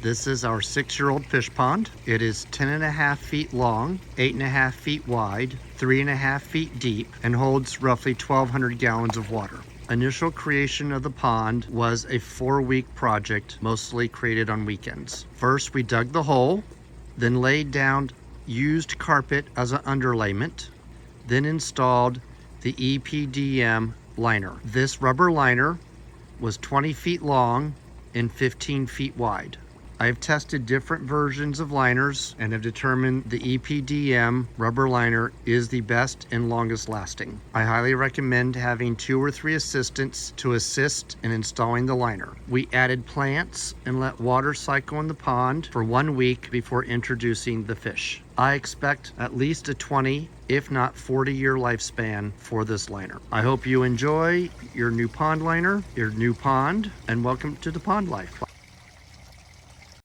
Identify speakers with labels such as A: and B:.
A: This is our 6-year-old fish pond. It is 10.5 feet long, 8.5 feet wide, 3.5 feet deep, and holds roughly 1,200 gallons of water. Initial creation of the pond was a 4-week project, mostly created on weekends. First, we dug the hole, then laid down used carpet as an underlayment, then installed the EPDM liner. This rubber liner was 20 feet long and 15 feet wide. I've tested different versions of liners and have determined the EPDM rubber liner is the best and longest lasting. I highly recommend having 2 or 3 assistants to assist in installing the liner. We added plants and let water cycle in the pond for 1 week before introducing the fish. I expect at least a 20, if not 40-year lifespan for this liner. I hope you enjoy your new pond liner, your new pond, and welcome to the pond life.